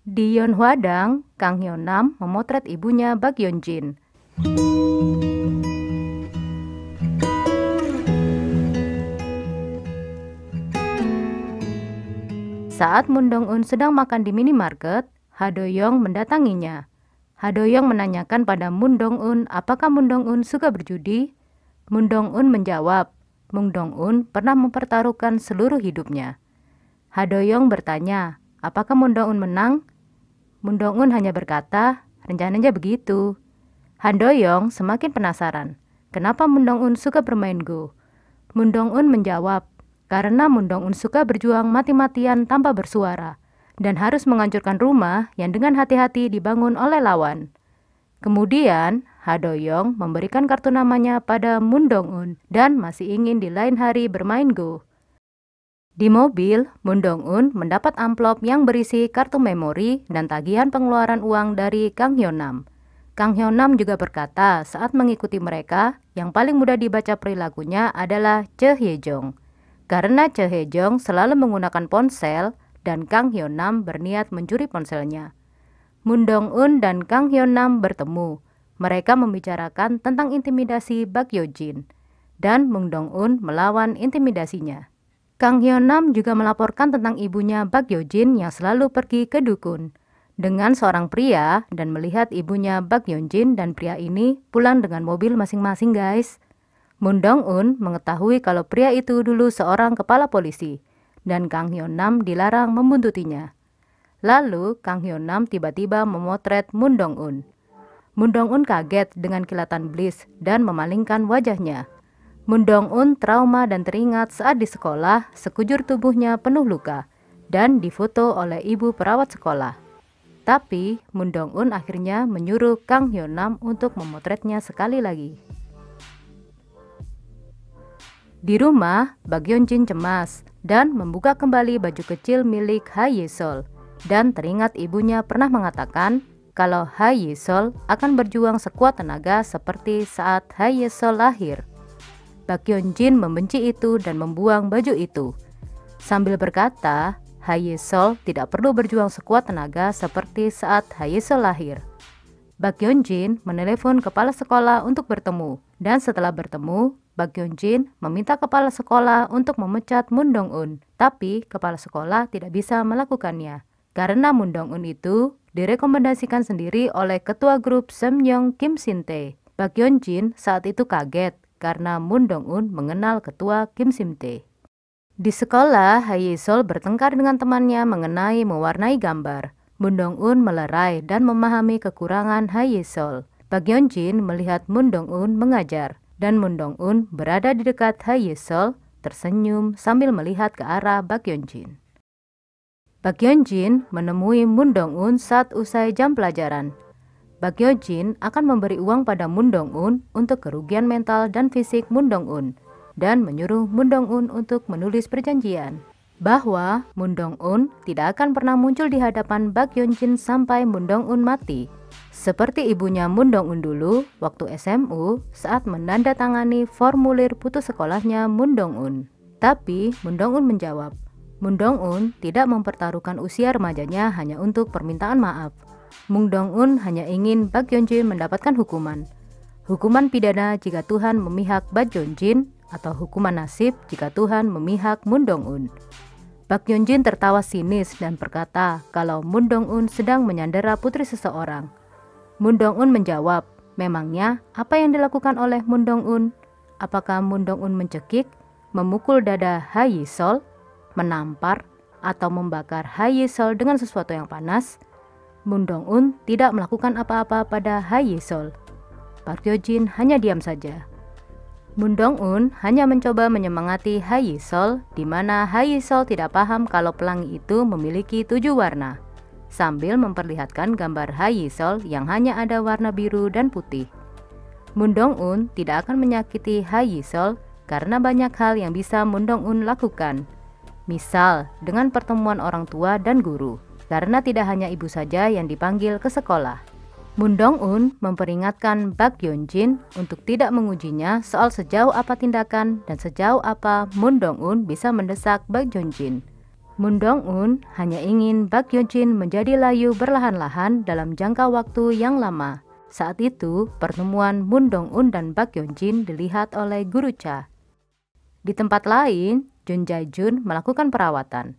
Di Yeonhwadang, Kang Hyun-nam memotret ibunya Bak Yeon-jin. Saat Moon Dong-un sedang makan di minimarket, Ha Do-young mendatanginya. Ha Do-young menanyakan pada Moon Dong-un apakah Moon Dong-un suka berjudi. Moon Dong-un menjawab, Moon Dong-un pernah mempertaruhkan seluruh hidupnya. Ha Do-young bertanya, apakah Moon Dong-un menang? Moon Dong-un hanya berkata, rencananya begitu. Han Do-young semakin penasaran, kenapa Moon Dong-un suka bermain Go. Moon Dong-un menjawab, karena Moon Dong-un suka berjuang mati-matian tanpa bersuara, dan harus menghancurkan rumah yang dengan hati-hati dibangun oleh lawan. Kemudian, Ha Do-young memberikan kartu namanya pada Moon Dong-un dan masih ingin di lain hari bermain Go. Di mobil, Moon Dong-un mendapat amplop yang berisi kartu memori dan tagihan pengeluaran uang dari Kang Hyun-nam. Kang Hyun-nam juga berkata saat mengikuti mereka, yang paling mudah dibaca perilakunya adalah Choi Hye-jong. Karena Choi Hye-jong selalu menggunakan ponsel dan Kang Hyun-nam berniat mencuri ponselnya. Moon Dong-un dan Kang Hyun-nam bertemu. Mereka membicarakan tentang intimidasi Bak Yeon-jin dan Moon Dong-un melawan intimidasinya. Kang Hyun-nam juga melaporkan tentang ibunya Bak Yeon-jin yang selalu pergi ke dukun dengan seorang pria dan melihat ibunya Bak Yeon-jin dan pria ini pulang dengan mobil masing-masing guys. Moon Dong-un mengetahui kalau pria itu dulu seorang kepala polisi dan Kang Hyun-nam dilarang membuntutinya. Lalu Kang Hyun-nam tiba-tiba memotret Moon Dong-un. Moon Dong-un kaget dengan kilatan bliss dan memalingkan wajahnya. Moon Dong-un trauma dan teringat saat di sekolah sekujur tubuhnya penuh luka dan difoto oleh ibu perawat sekolah. Tapi Moon Dong-un akhirnya menyuruh Kang Hyun-nam untuk memotretnya sekali lagi. Di rumah, Bak Yeon-jin cemas dan membuka kembali baju kecil milik Ha Ye-sol dan teringat ibunya pernah mengatakan kalau Ha Ye-sol akan berjuang sekuat tenaga seperti saat Ha Ye-sol lahir. Bak Yeon-jin membenci itu dan membuang baju itu. Sambil berkata, Ha Ye-sol tidak perlu berjuang sekuat tenaga seperti saat Ha Ye-sol lahir. Bak Yeon-jin menelepon kepala sekolah untuk bertemu. Dan setelah bertemu, Bak Yeon-jin meminta kepala sekolah untuk memecat Moon Dong-un. Tapi kepala sekolah tidak bisa melakukannya. Karena Moon Dong-un itu direkomendasikan sendiri oleh ketua grup Samyong Kim Sin-tae. Bak Yeon-jin saat itu kaget karena Moon Dong-un mengenal ketua Kim Sin-tae. Di sekolah, Ha Ye-sol bertengkar dengan temannya mengenai mewarnai gambar. Moon Dong-un melerai dan memahami kekurangan Ha Ye-sol. Bak Yeon-jin melihat Moon Dong-un mengajar, dan Moon Dong-un berada di dekat Ha Ye-sol, tersenyum sambil melihat ke arah Bak Yeon-jin. Bak Yeon-jin menemui Moon Dong-un saat usai jam pelajaran. Bak Yeon-jin akan memberi uang pada Moon Dong-un untuk kerugian mental dan fisik Moon Dong-un dan menyuruh Moon Dong-un untuk menulis perjanjian bahwa Moon Dong-un tidak akan pernah muncul di hadapan Bak Yeon-jin sampai Moon Dong-un mati. Seperti ibunya Moon Dong-un dulu waktu SMU saat menandatangani formulir putus sekolahnya Moon Dong-un. Tapi Moon Dong-un menjawab, Moon Dong-un tidak mempertaruhkan usia remajanya hanya untuk permintaan maaf. Moon Dong-un hanya ingin Bak Yeon-jin mendapatkan hukuman. Hukuman pidana jika Tuhan memihak Bak Yeon-jin atau hukuman nasib jika Tuhan memihak Moon Dong-un. Bak Yeon-jin tertawa sinis dan berkata kalau Moon Dong-un sedang menyandera putri seseorang. Moon Dong-un menjawab, memangnya apa yang dilakukan oleh Moon Dong-un? Apakah Moon Dong-un mencekik, memukul dada Ha Ye-sol, menampar, atau membakar Ha Ye-sol dengan sesuatu yang panas? Moon Dong-un tidak melakukan apa-apa pada Ha Ye-sol. Bak Yeon-jin hanya diam saja. Moon Dong-un hanya mencoba menyemangati Ha Ye-sol, di mana Ha Ye-sol tidak paham kalau pelangi itu memiliki 7 warna, sambil memperlihatkan gambar Ha Ye-sol yang hanya ada warna biru dan putih. Moon Dong-un tidak akan menyakiti Ha Ye-sol karena banyak hal yang bisa Moon Dong-un lakukan. Misal, dengan pertemuan orang tua dan guru. Karena tidak hanya ibu saja yang dipanggil ke sekolah. Moon Dong-un memperingatkan Bak Yeon-jin untuk tidak mengujinya soal sejauh apa tindakan dan sejauh apa Moon Dong-un bisa mendesak Bak Yeon-jin. Moon Dong-un hanya ingin Bak Yeon-jin menjadi layu berlahan-lahan dalam jangka waktu yang lama. Saat itu, pertemuan Moon Dong-un dan Bak Yeon-jin dilihat oleh guru Cha. Di tempat lain, Jun Jae-jun melakukan perawatan.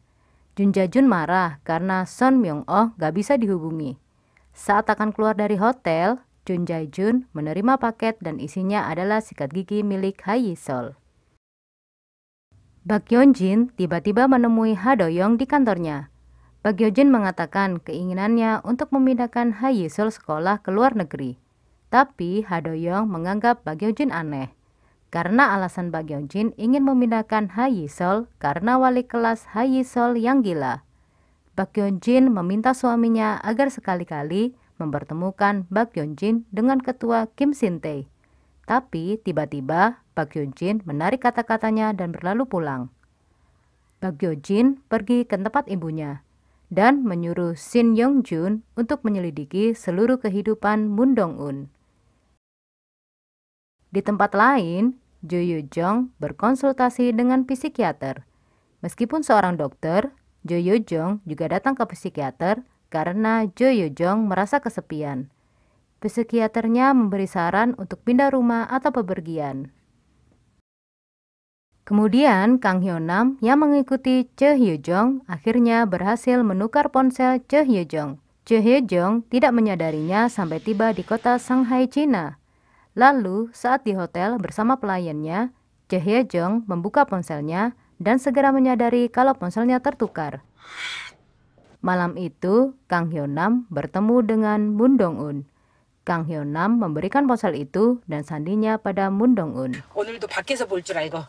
Jun Jae-jun marah karena Son Myung-oh gak bisa dihubungi. Saat akan keluar dari hotel, Jun Jae-jun menerima paket dan isinya adalah sikat gigi milik Ha Yi-sol. Bak Yeon-jin tiba-tiba menemui Ha Do-young di kantornya. Bak Yeon-jin mengatakan keinginannya untuk memindahkan Ha Yi-sol sekolah ke luar negeri. Tapi Ha Do-young menganggap Bak Yeon-jin aneh. Karena alasan Bak Yeon-jin ingin memindahkan Ha Yi-sol karena wali kelas Ha Yi-sol yang gila. Bak Yeon-jin meminta suaminya agar sekali-kali mempertemukan Bak Yeon-jin dengan ketua Kim Sin-tae. Tapi tiba-tiba Bak Yeon-jin menarik kata-katanya dan berlalu pulang. Bak Yeon-jin pergi ke tempat ibunya dan menyuruh Shin Yong-jun untuk menyelidiki seluruh kehidupan Moon Dong-un. Di tempat lain, Jo Yoo-jong berkonsultasi dengan psikiater. Meskipun seorang dokter, Jo Yoo-jong juga datang ke psikiater karena Jo Yoo-jong merasa kesepian. Psikiaternya memberi saran untuk pindah rumah atau bepergian. Kemudian Kang Hyo-nam yang mengikuti Choi Hyo-jong akhirnya berhasil menukar ponsel Choi Hyo-jong. Choi Hyo-jong tidak menyadarinya sampai tiba di kota Shanghai, China. Lalu saat di hotel bersama pelayannya, Choi Hyo-jong membuka ponselnya dan segera menyadari kalau ponselnya tertukar. Malam itu, Kang Hyo-nam bertemu dengan Moon Dong-un. Kang Hyo-nam memberikan ponsel itu dan sandinya pada Moon Dong-un. 오늘도 밖에서 볼 줄 알고.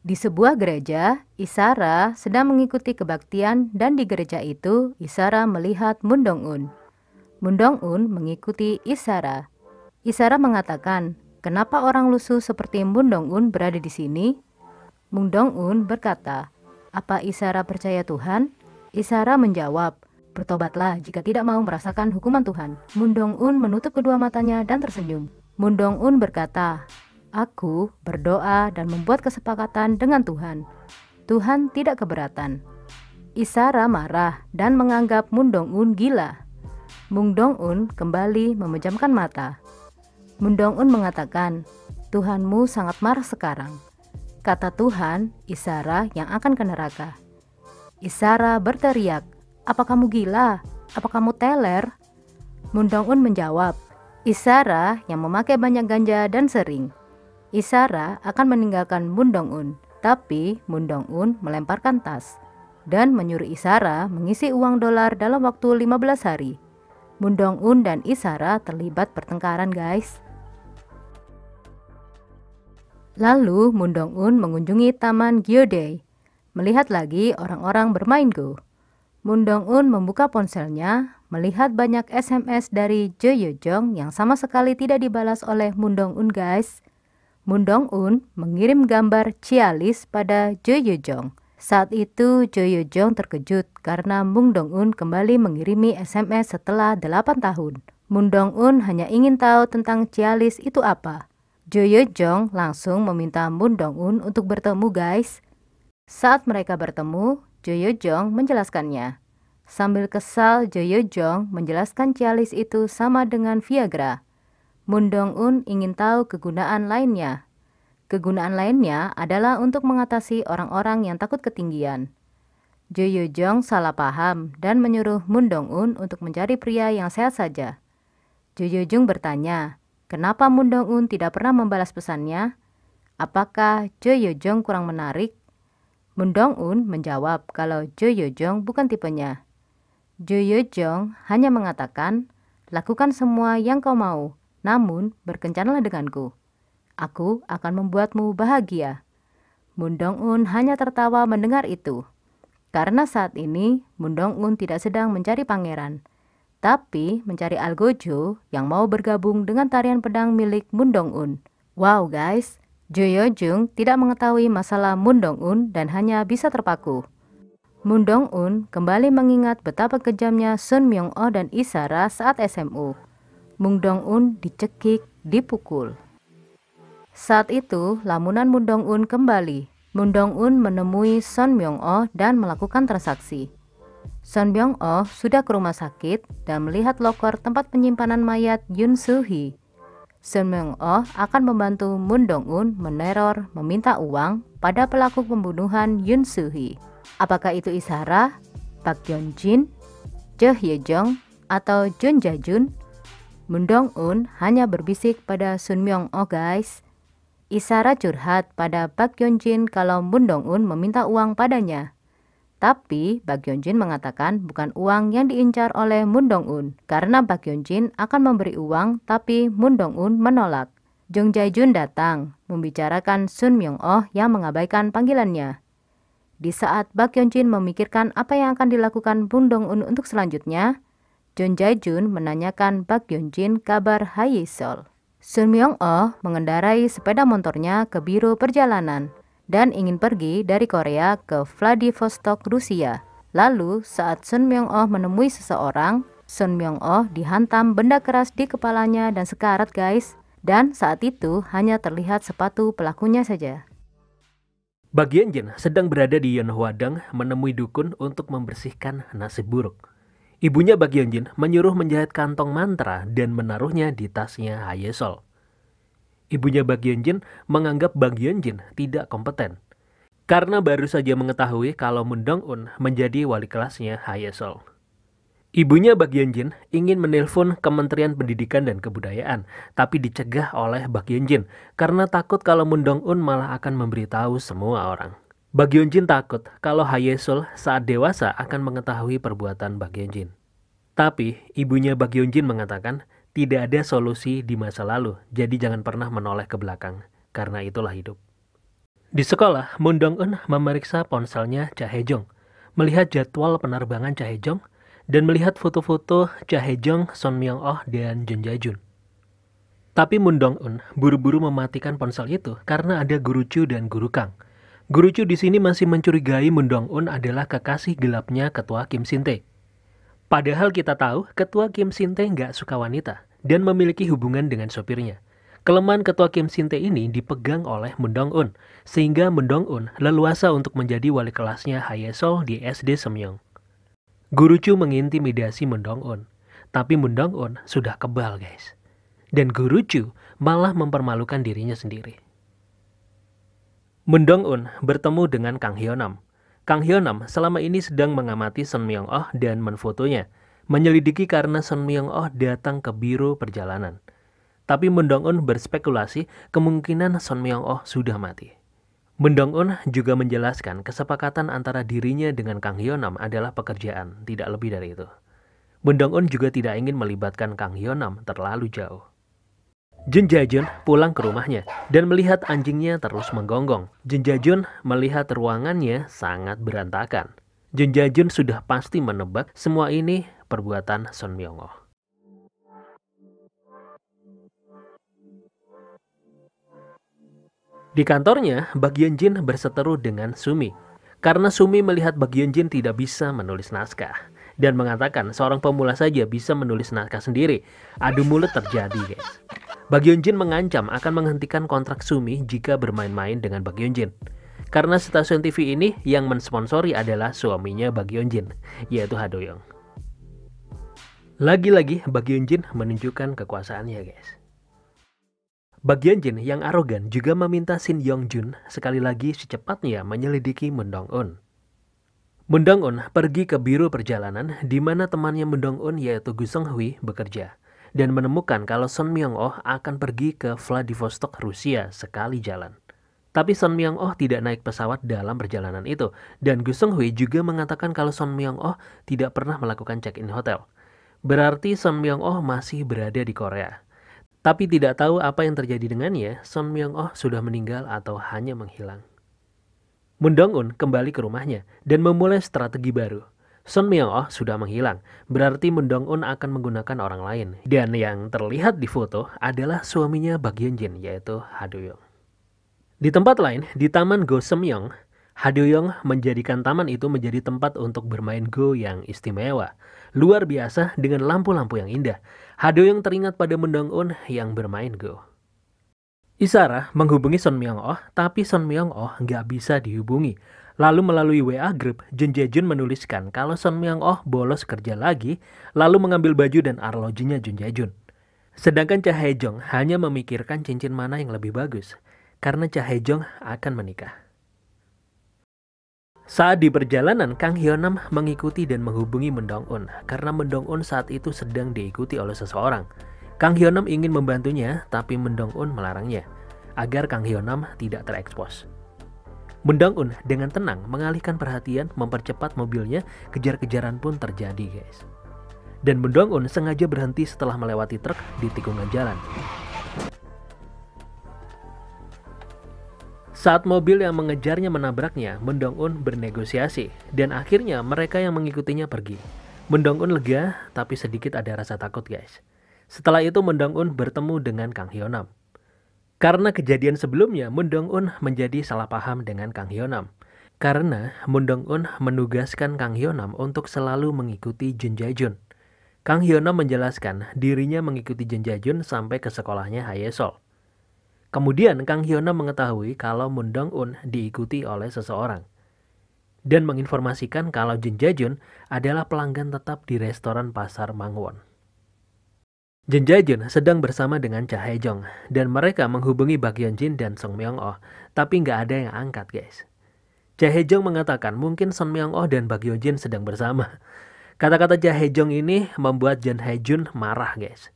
Di sebuah gereja, Isara sedang mengikuti kebaktian dan di gereja itu Isara melihat Moon Dong-un. Moon Dong-un mengikuti Isara. Isara mengatakan, "Kenapa orang lusuh seperti Moon Dong-un berada di sini?" Moon Dong-un berkata, "Apa Isara percaya Tuhan?" Isara menjawab, "Bertobatlah jika tidak mau merasakan hukuman Tuhan." Moon Dong-un menutup kedua matanya dan tersenyum. Moon Dong-un berkata, "Aku berdoa dan membuat kesepakatan dengan Tuhan. Tuhan tidak keberatan." Isara marah dan menganggap Moon Dong-un gila. Moon Dong-un kembali memejamkan mata. Moon Dong-un mengatakan, "Tuhanmu sangat marah sekarang." Kata Tuhan, Isara yang akan ke neraka. Isara berteriak, "Apa kamu gila? Apa kamu teler?" Moon Dong-un menjawab, "Isara yang memakai banyak ganja dan sering." Isara akan meninggalkan Moon Dong-un, tapi Moon Dong-un melemparkan tas dan menyuruh Isara mengisi uang dolar dalam waktu 15 hari. Moon Dong-un dan Isara terlibat pertengkaran, guys. Lalu Moon Dong-un mengunjungi Taman Gyeode, melihat lagi orang-orang bermain Go. Moon Dong-un membuka ponselnya, melihat banyak SMS dari Jo Yoo-jong yang sama sekali tidak dibalas oleh Moon Dong-un, guys. Moon Dong-un mengirim gambar Cialis pada Jo Yoo-jong. Saat itu Jo Yoo-jong terkejut karena Moon Dong-un kembali mengirimi SMS setelah 8 tahun. Moon Dong-un hanya ingin tahu tentang Cialis itu apa. Jo Yoo-jong langsung meminta Moon Dong-un untuk bertemu, guys. Saat mereka bertemu, Jo Yoo-jong menjelaskannya. Sambil kesal, Jo Yoo-jong menjelaskan Cialis itu sama dengan Viagra. Moon Dong-un ingin tahu kegunaan lainnya. Kegunaan lainnya adalah untuk mengatasi orang-orang yang takut ketinggian. Jo Yoo-jong salah paham dan menyuruh Moon Dong-un untuk mencari pria yang sehat saja. Jo Yoo-jong bertanya, kenapa Moon Dong-un tidak pernah membalas pesannya? Apakah Jo Yoo-jong kurang menarik? Moon Dong-un menjawab kalau Jo Yoo-jong bukan tipenya. Jo Yoo-jong hanya mengatakan, "Lakukan semua yang kau mau, namun berkencanlah denganku. Aku akan membuatmu bahagia." Moon Dong-un hanya tertawa mendengar itu. Karena saat ini Moon Dong-un tidak sedang mencari pangeran, tapi mencari algojo yang mau bergabung dengan tarian pedang milik Moon Dong-un. Wow guys, Jo Yoo-jong tidak mengetahui masalah Moon Dong-un dan hanya bisa terpaku. Moon Dong-un kembali mengingat betapa kejamnya Sun Myung-oh dan Isara saat SMU. Moon Dong-un dicekik, dipukul. Saat itu, lamunan Moon Dong-un kembali. Moon Dong-un menemui Son Myung-oh dan melakukan transaksi. Son Myung-oh sudah ke rumah sakit dan melihat loker tempat penyimpanan mayat Yoon Soo-hee. Son Myung-oh akan membantu Moon Dong-un meneror meminta uang pada pelaku pembunuhan Yoon Soo-hee. Apakah itu Ishara, Park Yeon-jin, Jo Hye-jong, atau Jun Ja-jun? Moon Dong-un hanya berbisik pada Son Myung-oh guys. Ishara curhat pada Park Yeon-jin kalau Moon Dong-un meminta uang padanya. Tapi Park Yeon-jin mengatakan bukan uang yang diincar oleh Moon Dong-un karena Park Yeon-jin akan memberi uang tapi Moon Dong-un menolak. Jung Jae-jun datang membicarakan Son Myung-oh yang mengabaikan panggilannya. Di saat Park Yeon-jin memikirkan apa yang akan dilakukan Moon Dong-un untuk selanjutnya, Jung Jae-jun menanyakan Park Yeon-jin kabar Hae-sol. Son Myung-oh mengendarai sepeda motornya ke biro perjalanan dan ingin pergi dari Korea ke Vladivostok, Rusia. Lalu saat Son Myung-oh menemui seseorang, Son Myung-oh dihantam benda keras di kepalanya dan sekarat guys. Dan saat itu hanya terlihat sepatu pelakunya saja. Park Yeon-jin sedang berada di Yeonhwadang menemui dukun untuk membersihkan nasib buruk. Ibunya Park Yeon-jin menyuruh menjahit kantong mantra dan menaruhnya di tasnya Hae-sol. Ibunya Park Yeon-jin menganggap Park Yeon-jin tidak kompeten karena baru saja mengetahui kalau Moon Dong-un menjadi wali kelasnya Hae-sol. Ibunya Park Yeon-jin ingin menelpon Kementerian Pendidikan dan Kebudayaan, tapi dicegah oleh Park Yeon-jin karena takut kalau Moon Dong-un malah akan memberitahu semua orang. Park Yeon-jin takut kalau Hae-sol saat dewasa akan mengetahui perbuatan Park Yeon-jin. Tapi ibunya Park Yeon-jin mengatakan tidak ada solusi di masa lalu, jadi jangan pernah menoleh ke belakang, karena itulah hidup. Di sekolah, Moon Dong-un memeriksa ponselnya Cha Hae-jong, melihat jadwal penerbangan Cha Hae-jong, dan melihat foto-foto Cha Hae-jong, Son Myung-oh, dan Jun Ja-jun. Tapi Moon Dong-un buru-buru mematikan ponsel itu karena ada Guru Chu dan Guru Kang. Guru Chu di sini masih mencurigai Moon Dong-un adalah kekasih gelapnya Ketua Kim Sin-tae. Padahal kita tahu Ketua Kim Sin-tae nggak suka wanita dan memiliki hubungan dengan sopirnya. Kelemahan Ketua Kim Sin-tae ini dipegang oleh Moon Dong-un, sehingga Moon Dong-un leluasa untuk menjadi wali kelasnya Hae-sol di SD Semyong. Guru Chu mengintimidasi Moon Dong-un, tapi Moon Dong-un sudah kebal guys. Dan Guru Chu malah mempermalukan dirinya sendiri. Moon Dong-un bertemu dengan Kang Hyo-nam. Kang Hyo-nam selama ini sedang mengamati Son Myung-oh dan menfotonya, menyelidiki karena Son Myung-oh datang ke biro perjalanan. Tapi Moon Dong-un berspekulasi kemungkinan Son Myung-oh sudah mati. Moon Dong-un juga menjelaskan kesepakatan antara dirinya dengan Kang Hyo-nam adalah pekerjaan, tidak lebih dari itu. Moon Dong-un juga tidak ingin melibatkan Kang Hyo-nam terlalu jauh. Jun Ja-jun pulang ke rumahnya dan melihat anjingnya terus menggonggong. Jun Ja-jun melihat ruangannya sangat berantakan. Jun Ja-jun sudah pasti menebak semua ini perbuatan Son Myung-oh. Di kantornya, Park Yeon-jin berseteru dengan Sumi. Karena Sumi melihat Park Yeon-jin tidak bisa menulis naskah. Dan mengatakan seorang pemula saja bisa menulis naskah sendiri. Adu mulut terjadi guys. Park Yeon-jin mengancam akan menghentikan kontrak Sumi jika bermain-main dengan Park Yeon-jin. Karena stasiun TV ini yang mensponsori adalah suaminya Park Yeon-jin, yaitu Ha Do-young. Lagi-lagi Park Yeon-jin menunjukkan kekuasaannya guys. Park Yeon-jin yang arogan juga meminta Shin Yong-jun sekali lagi secepatnya menyelidiki Moon Dong-un. Moon Dong-un pergi ke biro perjalanan di mana temannya Moon Dong-un yaitu Gu Seung-hui bekerja dan menemukan kalau Son Myung-oh akan pergi ke Vladivostok, Rusia sekali jalan. Tapi Son Myung-oh tidak naik pesawat dalam perjalanan itu dan Gu Seung-hui juga mengatakan kalau Son Myung-oh tidak pernah melakukan check-in hotel. Berarti Son Myung-oh masih berada di Korea. Tapi tidak tahu apa yang terjadi dengannya, Son Myung-oh sudah meninggal atau hanya menghilang. Moon Dong-un kembali ke rumahnya dan memulai strategi baru. Son Myung-oh sudah menghilang, berarti Moon Dong-un akan menggunakan orang lain. Dan yang terlihat di foto adalah suaminya Park Yeon-jin, yaitu Ha Do-young. Di tempat lain, di Taman Go Semyong, Ha Do-young menjadikan taman itu menjadi tempat untuk bermain Go yang istimewa. Luar biasa dengan lampu-lampu yang indah. Ha Do-young teringat pada Moon Dong-un yang bermain Go. Isara menghubungi Son Myung-oh, tapi Son Myung-oh nggak bisa dihubungi. Lalu melalui WA Group, Jun Jae-jun menuliskan kalau Son Myung-oh bolos kerja lagi, lalu mengambil baju dan arlojinya Jun Jae-jun. Sedangkan Cha Hae-jong hanya memikirkan cincin mana yang lebih bagus, karena Cha Hae-jong akan menikah. Saat di perjalanan, Kang Hyo-nam mengikuti dan menghubungi Moon Dong-un, karena Moon Dong-un saat itu sedang diikuti oleh seseorang. Kang Hyo-nam ingin membantunya, tapi Moon Dong-un melarangnya, agar Kang Hyo-nam tidak terekspos. Moon Dong-un dengan tenang mengalihkan perhatian, mempercepat mobilnya, kejar-kejaran pun terjadi, guys. Dan Moon Dong-un sengaja berhenti setelah melewati truk di tikungan jalan. Saat mobil yang mengejarnya menabraknya, Moon Dong-un bernegosiasi, dan akhirnya mereka yang mengikutinya pergi. Moon Dong-un lega, tapi sedikit ada rasa takut, guys. Setelah itu Moon Dong-un bertemu dengan Kang Hyo-nam. Karena kejadian sebelumnya, Moon Dong-un menjadi salah paham dengan Kang Hyo-nam. Karena Moon Dong-un menugaskan Kang Hyo-nam untuk selalu mengikuti Jun Jae-jun. Kang Hyo-nam menjelaskan dirinya mengikuti Jun Jae-jun sampai ke sekolahnya Hae-sol. Kemudian Kang Hyo-nam mengetahui kalau Moon Dong-un diikuti oleh seseorang. Dan menginformasikan kalau Jun Jae-jun adalah pelanggan tetap di restoran pasar Mangwon. Jun Jae-jun sedang bersama dengan Cha Hae-jong, dan mereka menghubungi Bak Yeon-jin dan Song Myung-oh, tapi nggak ada yang angkat, guys. Cha Hae-jong mengatakan mungkin Song Myung-oh dan Bak Yeon-jin sedang bersama. Kata-kata Cha Hae-jong ini membuat Jun Hae-jun marah, guys.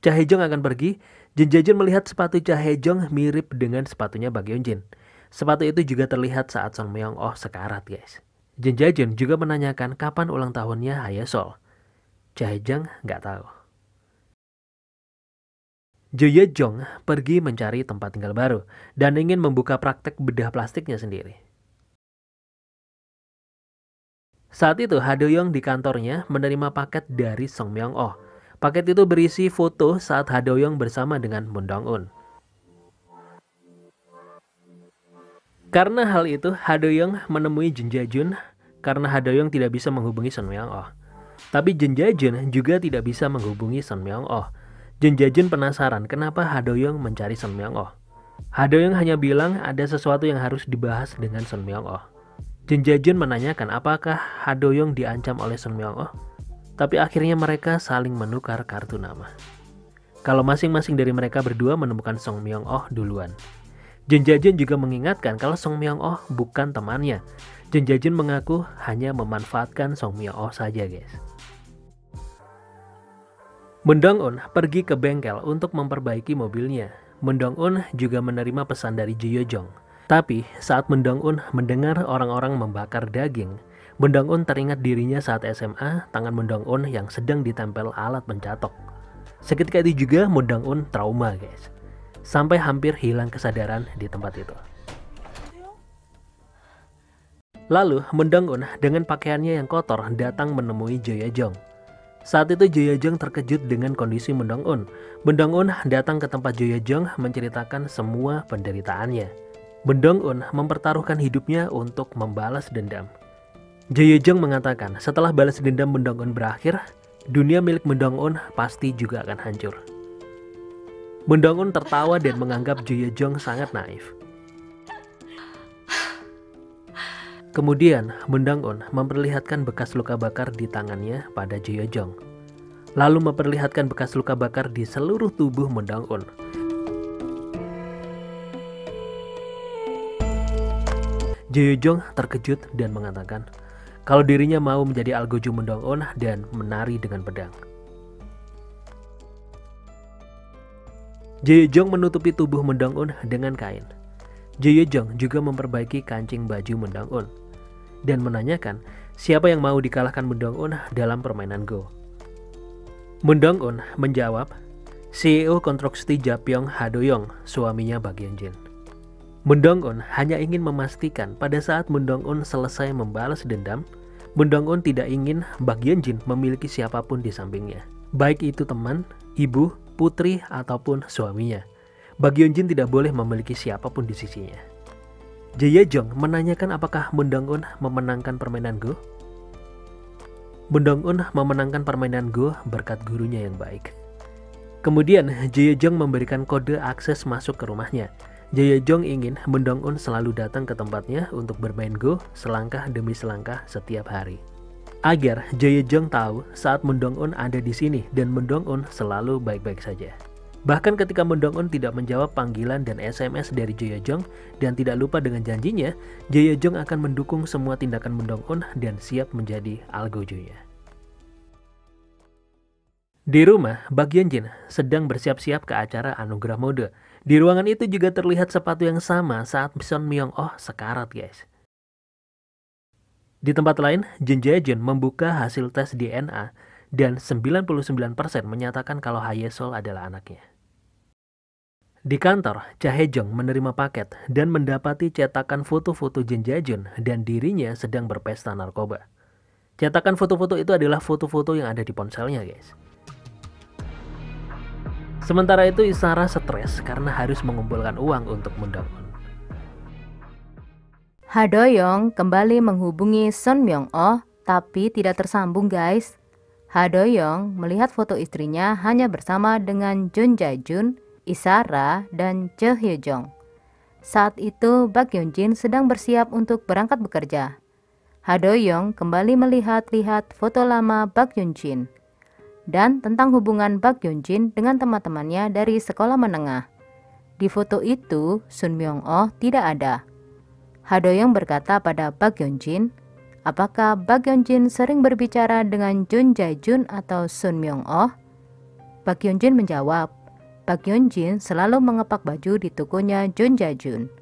Cha Hae-jong akan pergi. Jun Jae-jun melihat sepatu Cha Hae-jong mirip dengan sepatunya Bak Yeon-jin. Sepatu itu juga terlihat saat Song Myung-oh sekarat, guys. Jun Jae-jun juga menanyakan kapan ulang tahunnya Hae-sol. Cha Hae-jong nggak tahu. Jo Ye-jong pergi mencari tempat tinggal baru dan ingin membuka praktek bedah plastiknya sendiri. Saat itu Ha Do-young di kantornya menerima paket dari Song Myung-oh. Paket itu berisi foto saat Ha Do-young bersama dengan Moon Dong-un. Karena hal itu, Ha Do-young menemui Jun Jae-jun karena Ha Do-young tidak bisa menghubungi Son Myung-oh. Tapi Jun Jae-jun juga tidak bisa menghubungi Son Myung-oh. Jun Jae-jun penasaran kenapa Ha Do-young mencari Son Myung-oh. Ha Do-young hanya bilang ada sesuatu yang harus dibahas dengan Son Myung-oh. Jun Jae-jun menanyakan apakah Ha Do-young diancam oleh Son Myung-oh. Tapi akhirnya mereka saling menukar kartu nama. Kalau masing-masing dari mereka berdua menemukan Song Myung-oh duluan. Jun Jae-jun juga mengingatkan kalau Song Myung-oh bukan temannya. Jun Jae-jun mengaku hanya memanfaatkan Song Myung-oh saja, guys. Moon Dong-un pergi ke bengkel untuk memperbaiki mobilnya. Moon Dong-un juga menerima pesan dari Jo Ye-jong. Tapi saat Moon Dong-un mendengar orang-orang membakar daging, Moon Dong-un teringat dirinya saat SMA, tangan Moon Dong-un yang sedang ditempel alat pencatok. Seketika itu juga Moon Dong-un trauma, guys. Sampai hampir hilang kesadaran di tempat itu. Lalu Moon Dong-un dengan pakaiannya yang kotor datang menemui Jo Ye-jong. Saat itu Jo Ye-jong terkejut dengan kondisi Moon Dong-un. Moon Dong-un datang ke tempat Jo Ye-jong menceritakan semua penderitaannya. Moon Dong-un mempertaruhkan hidupnya untuk membalas dendam. Jo Ye-jong mengatakan setelah balas dendam Moon Dong-un berakhir, dunia milik Moon Dong-un pasti juga akan hancur. Moon Dong-un tertawa dan menganggap Jo Ye-jong sangat naif. Kemudian, Moon Dong-un memperlihatkan bekas luka bakar di tangannya pada Jo Ye-jong. Lalu memperlihatkan bekas luka bakar di seluruh tubuh Moon Dong-un. Jo Ye-jong terkejut dan mengatakan kalau dirinya mau menjadi algojo Moon Dong-un dan menari dengan pedang. Jo Ye-jong menutupi tubuh Moon Dong-un dengan kain. Jo Ye-jong juga memperbaiki kancing baju Moon Dong-un dan menanyakan siapa yang mau dikalahkan Moon Dong-un dalam permainan Go. Moon Dong-un menjawab, CEO konstruksi Japyeong Ha Do-young, suaminya Bak Yeon-jin. Moon Dong-un hanya ingin memastikan pada saat Moon Dong-un selesai membalas dendam, Moon Dong-un tidak ingin Bak Yeon-jin memiliki siapapun di sampingnya, baik itu teman, ibu, putri, ataupun suaminya. Bak Yeon-jin tidak boleh memiliki siapapun di sisinya. Jo Ye-jong menanyakan apakah Moon Dong-un memenangkan permainan Go. Moon Dong-un memenangkan permainan Go berkat gurunya yang baik. Kemudian Jae-yong memberikan kode akses masuk ke rumahnya. Jae-yong ingin Moon Dong-un selalu datang ke tempatnya untuk bermain Go selangkah demi selangkah setiap hari. Agar Jae-yong tahu saat Moon Dong-un ada di sini dan Moon Dong-un selalu baik-baik saja. Bahkan ketika Moon Dong-un tidak menjawab panggilan dan SMS dari Jae-yong dan tidak lupa dengan janjinya, Jae-yong akan mendukung semua tindakan Moon Dong-un dan siap menjadi algojonya. Di rumah, Bak Yeon-jin sedang bersiap-siap ke acara anugerah mode. Di ruangan itu juga terlihat sepatu yang sama saat Son Myung-oh sekarat, guys. Di tempat lain, Jun Jae-jun membuka hasil tes DNA dan 99% menyatakan kalau Ha Ye-sol adalah anaknya. Di kantor, Cha Hae-jong menerima paket dan mendapati cetakan foto-foto Jun Jae-jun dan dirinya sedang berpesta narkoba. Cetakan foto-foto itu adalah foto-foto yang ada di ponselnya, guys. Sementara itu Isara stres karena harus mengumpulkan uang untuk Moon Dong-un. Ha Do-young kembali menghubungi Son Myung-oh tapi tidak tersambung, guys. Ha Do-young melihat foto istrinya hanya bersama dengan Jun Jae-jun, Isara, dan Choi Hye-jong. Saat itu Bak Yeon-jin sedang bersiap untuk berangkat bekerja. Ha Do-young kembali melihat-lihat foto lama Bak Yeon-jin dan tentang hubungan Bak Yeon-jin dengan teman-temannya dari sekolah menengah. Di foto itu Sun Myung-oh tidak ada. Ha Do-young berkata pada Bak Yeon-jin, apakah Bak Yeon-jin sering berbicara dengan Jun Jae-jun atau Sun Myung-oh? Bak Yeon-jin menjawab, Bak Yeon-jin selalu mengepak baju di tokonya Jun Jae-jun.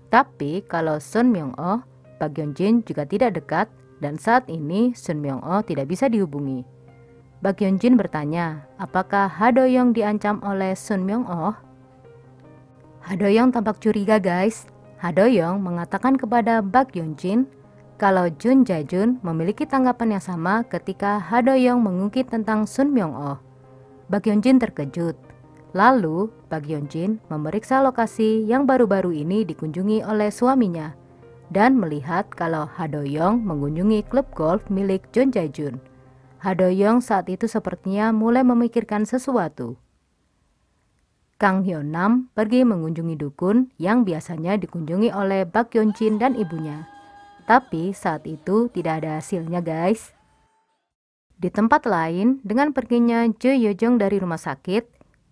Tapi kalau Sun Myung-oh, Bak Yeon-jin juga tidak dekat dan saat ini Sun Myung-oh tidak bisa dihubungi. Bak Yeon-jin bertanya, apakah Ha Do-young diancam oleh Sun Myung-oh? Ha Do-young tampak curiga, guys. Ha Do-young mengatakan kepada Bak Yeon-jin kalau Jun Jae-jun memiliki tanggapan yang sama ketika Ha Do-young mengungkit tentang Sun Myung-oh. Bak Yeon-jin terkejut. Lalu, Bak Yeon-jin memeriksa lokasi yang baru-baru ini dikunjungi oleh suaminya dan melihat kalau Ha Do-young mengunjungi klub golf milik Jun Jae-jun. Ha Do-young saat itu sepertinya mulai memikirkan sesuatu. Kang Hyo-nam pergi mengunjungi dukun yang biasanya dikunjungi oleh Bak Yeon-jin dan ibunya. Tapi saat itu tidak ada hasilnya, guys. Di tempat lain, dengan perginya Jo Yo-jong dari rumah sakit,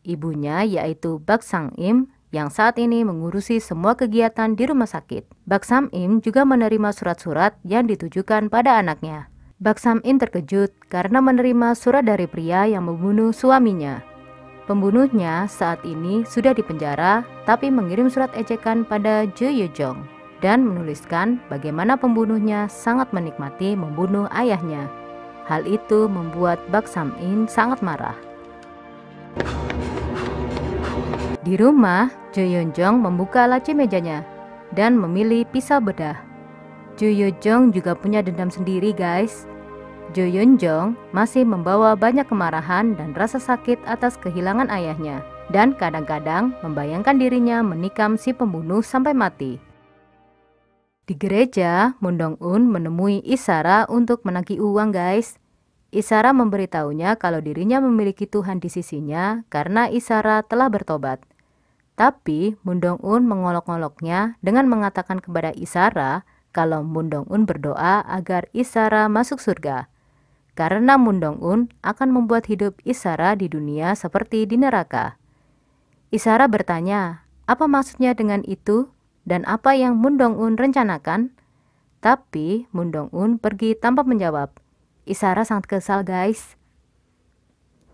ibunya yaitu Bak Sang-im yang saat ini mengurusi semua kegiatan di rumah sakit. Bak Sam-im juga menerima surat-surat yang ditujukan pada anaknya. Bak Sam-im terkejut karena menerima surat dari pria yang membunuh suaminya. Pembunuhnya saat ini sudah dipenjara tapi mengirim surat ejekan pada Jo Yo-jong dan menuliskan bagaimana pembunuhnya sangat menikmati membunuh ayahnya. Hal itu membuat Bak Sam-im sangat marah. Di rumah, Jo Yeon-jong membuka laci mejanya dan memilih pisau bedah. Jo Yeon-jong juga punya dendam sendiri, guys. Jo Yeon-jong masih membawa banyak kemarahan dan rasa sakit atas kehilangan ayahnya dan kadang-kadang membayangkan dirinya menikam si pembunuh sampai mati. Di gereja, Moon Dong-un menemui Isara untuk menagih uang, guys. Isara memberitahunya kalau dirinya memiliki Tuhan di sisinya karena Isara telah bertobat. Tapi Moon Dong-un mengolok-oloknya dengan mengatakan kepada Isara kalau Moon Dong-un berdoa agar Isara masuk surga. Karena Moon Dong-un akan membuat hidup Isara di dunia seperti di neraka. Isara bertanya, apa maksudnya dengan itu dan apa yang Moon Dong-un rencanakan? Tapi Moon Dong-un pergi tanpa menjawab. Isara sangat kesal, guys.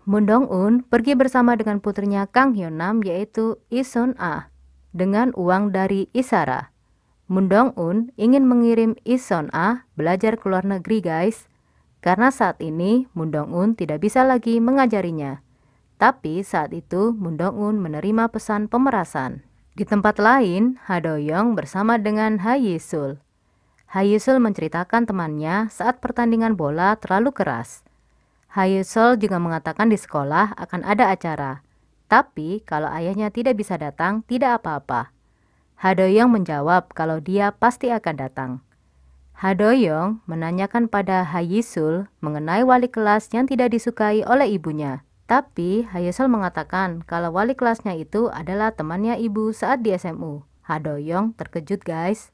Moon Dong-un pergi bersama dengan putrinya Kang Hyo-nam yaitu Lee Sun-ah dengan uang dari Isara. Moon Dong-un ingin mengirim Lee Sun-ah belajar ke luar negeri, guys. Karena saat ini Moon Dong-un tidak bisa lagi mengajarinya. Tapi saat itu Moon Dong-un menerima pesan pemerasan. Di tempat lain, Ha Do-young bersama dengan Ha Ye-sul. Ha Ye-sul menceritakan temannya saat pertandingan bola terlalu keras. Ha Ye-sul juga mengatakan di sekolah akan ada acara. Tapi kalau ayahnya tidak bisa datang, tidak apa-apa. Ha Do-young menjawab kalau dia pasti akan datang. Ha Do-young menanyakan pada Ha Ye-sul mengenai wali kelas yang tidak disukai oleh ibunya. Tapi Haesol mengatakan kalau wali kelasnya itu adalah temannya ibu saat di SMU. Ha Do-young terkejut guys.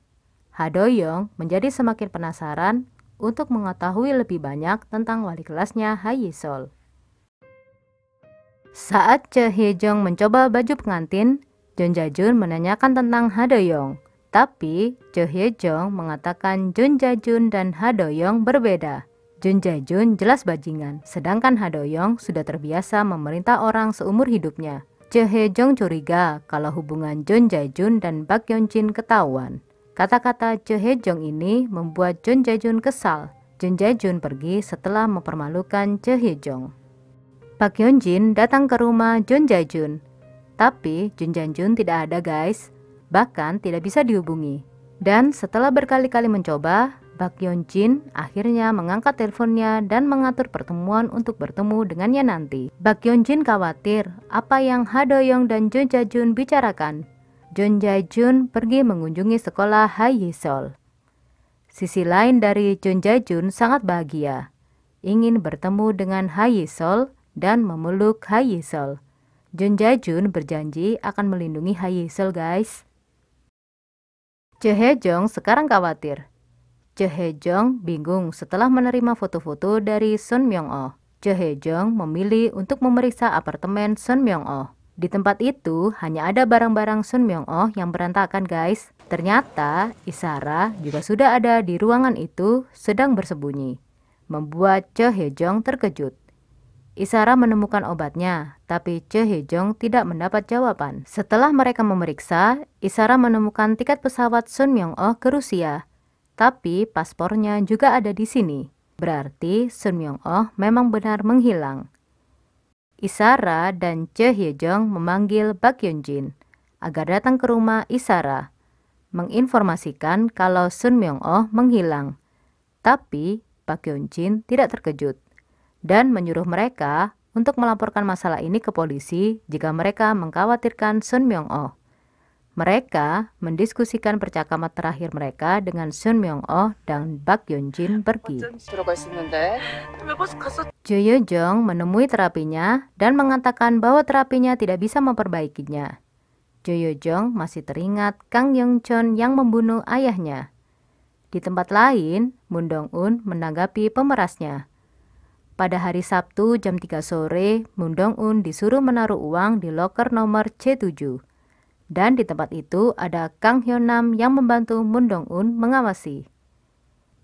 Ha Do-young menjadi semakin penasaran untuk mengetahui lebih banyak tentang wali kelasnya Haesol. Saat Choi Hye-jung mencoba baju pengantin, Jun Ja-jun menanyakan tentang Ha Do-young. Tapi Choi Hye-jung mengatakan Jun Ja-jun dan Ha Do-young berbeda. Jun Ja-jun jelas bajingan, sedangkan Ha Do-young sudah terbiasa memerintah orang seumur hidupnya. Choi Hye-jung curiga kalau hubungan Jun Ja-jun dan Bak Yeon-jin ketahuan. Kata-kata Choi Hye-jung ini membuat Jun Ja-jun kesal. Jun Ja-jun pergi setelah mempermalukan Choi Hye-jung. Bak Yeon-jin datang ke rumah Jun Ja-jun. Tapi Jun Ja-jun tidak ada guys, bahkan tidak bisa dihubungi. Dan setelah berkali-kali mencoba, Bak Yeon-jin akhirnya mengangkat teleponnya dan mengatur pertemuan untuk bertemu dengannya nanti. Bak Yeon-jin khawatir apa yang Ha Do-young dan Jun Ja-jun bicarakan. Jun Ja-jun pergi mengunjungi sekolah Haesol. Sisi lain dari Jun Ja-jun sangat bahagia, ingin bertemu dengan Haesol dan memeluk Haesol. Jun Ja-jun berjanji akan melindungi Haesol guys. Choi Hye-jung sekarang khawatir. Choi Hye-jung bingung setelah menerima foto-foto dari Sun Myung-oh. Choi Hye-jung memilih untuk memeriksa apartemen Sun Myung-oh. Di tempat itu hanya ada barang-barang Sun Myung-oh yang berantakan guys. Ternyata Isara juga sudah ada di ruangan itu sedang bersembunyi, membuat Choi Hye-jung terkejut. Isara menemukan obatnya, tapi Choi Hye-jung tidak mendapat jawaban. Setelah mereka memeriksa, Isara menemukan tiket pesawat Sun Myung-oh ke Rusia. Tapi paspornya juga ada di sini. Berarti Sun Myung-oh memang benar menghilang. Isara dan Choi Hye-jung memanggil Bak Yeon-jin agar datang ke rumah Isara, menginformasikan kalau Sun Myung-oh menghilang. Tapi Bak Yeon-jin tidak terkejut dan menyuruh mereka untuk melaporkan masalah ini ke polisi jika mereka mengkhawatirkan Sun Myung-oh. Mereka mendiskusikan percakapan terakhir mereka dengan Sun Myung-oh dan Bak Yeon-jin pergi. Jo Yo-jung menemui terapinya dan mengatakan bahwa terapinya tidak bisa memperbaikinya. Jo Yo-jung masih teringat Kang Yong-chon yang membunuh ayahnya. Di tempat lain, Moon Dong-un menanggapi pemerasnya. Pada hari Sabtu jam 3 sore, Moon Dong-un disuruh menaruh uang di loker nomor C7. Dan di tempat itu ada Kang Hyun-nam yang membantu Moon Dong-un mengawasi.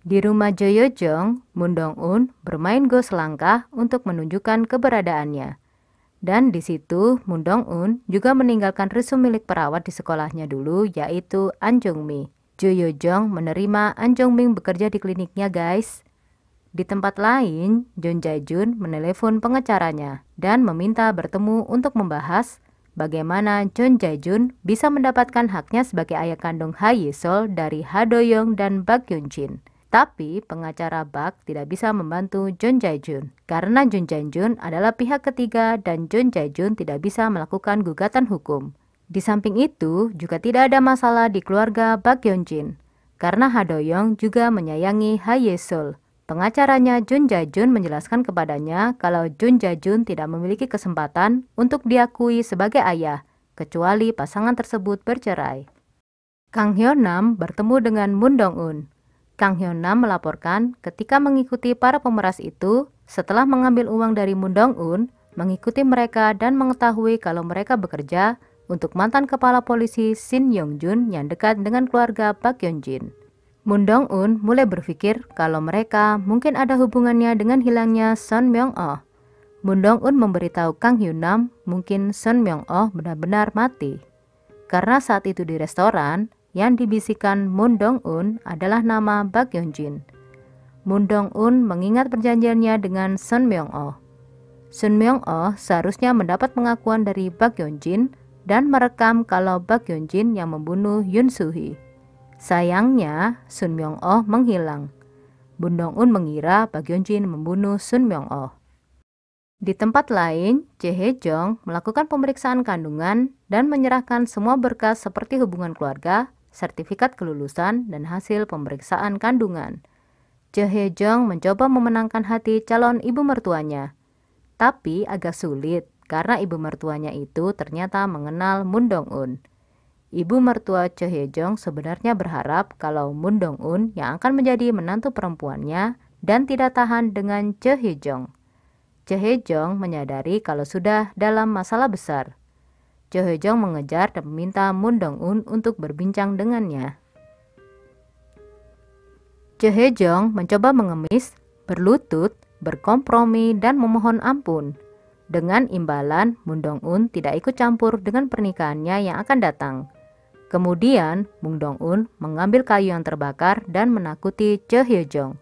Di rumah Jo Yo-jung, Moon Dong-un bermain go selangkah untuk menunjukkan keberadaannya. Dan di situ Moon Dong-un juga meninggalkan resume milik perawat di sekolahnya dulu, yaitu An Jong-mi. Jo Yo-jung menerima An Jong-mi bekerja di kliniknya guys. Di tempat lain, Jun Ja-jun menelepon pengacaranya dan meminta bertemu untuk membahas bagaimana Jun Ja-jun bisa mendapatkan haknya sebagai ayah kandung Haesol dari Ha Do-young dan Bak Yeon-jin. Tapi pengacara Bak tidak bisa membantu Jun Ja-jun karena Jun Ja-jun adalah pihak ketiga dan Jun Ja-jun tidak bisa melakukan gugatan hukum. Di samping itu juga tidak ada masalah di keluarga Bak Yeon-jin karena Ha Do-young juga menyayangi Haesol. Pengacaranya Jun Ja-jun menjelaskan kepadanya kalau Jun Ja-jun tidak memiliki kesempatan untuk diakui sebagai ayah, kecuali pasangan tersebut bercerai. Kang Hyun-nam bertemu dengan Moon Dong-un. Kang Hyun-nam melaporkan ketika mengikuti para pemeras itu, setelah mengambil uang dari Moon Dong-un, mengikuti mereka dan mengetahui kalau mereka bekerja untuk mantan kepala polisi Shin Yong-jun yang dekat dengan keluarga Bak Yeon-jin. Moon Dong-un mulai berpikir kalau mereka mungkin ada hubungannya dengan hilangnya Sun Myung-oh. Moon Dong-un memberitahu Kang Hyun-nam mungkin Sun Myung-oh benar-benar mati. Karena saat itu di restoran, yang dibisikkan Moon Dong-un adalah nama Bak Yeon-jin. Moon Dong-un mengingat perjanjiannya dengan Sun Myung-oh. Sun Myung-oh seharusnya mendapat pengakuan dari Bak Yeon-jin dan merekam kalau Bak Yeon-jin yang membunuh Yoon Soo-hee. Sayangnya, Sun Myung-oh menghilang. Moon Dong-un mengira Bak Yeon-jin membunuh Sun Myung-oh. Di tempat lain, Choi Hye-jung melakukan pemeriksaan kandungan dan menyerahkan semua berkas seperti hubungan keluarga, sertifikat kelulusan, dan hasil pemeriksaan kandungan. Choi Hye-jung mencoba memenangkan hati calon ibu mertuanya. Tapi agak sulit karena ibu mertuanya itu ternyata mengenal Moon Dong-un. Ibu mertua Cho Hye-jong sebenarnya berharap kalau Moon Dong-un yang akan menjadi menantu perempuannya dan tidak tahan dengan Cho Hye-jong. Cho Hye-jong menyadari kalau sudah dalam masalah besar. Cho Hye-jong mengejar dan meminta Moon Dong-un untuk berbincang dengannya. Cho Hye-jong mencoba mengemis, berlutut, berkompromi, dan memohon ampun. Dengan imbalan, Moon Dong-un tidak ikut campur dengan pernikahannya yang akan datang. Kemudian, Moon Dong-un mengambil kayu yang terbakar dan menakuti Cho Hye-jong.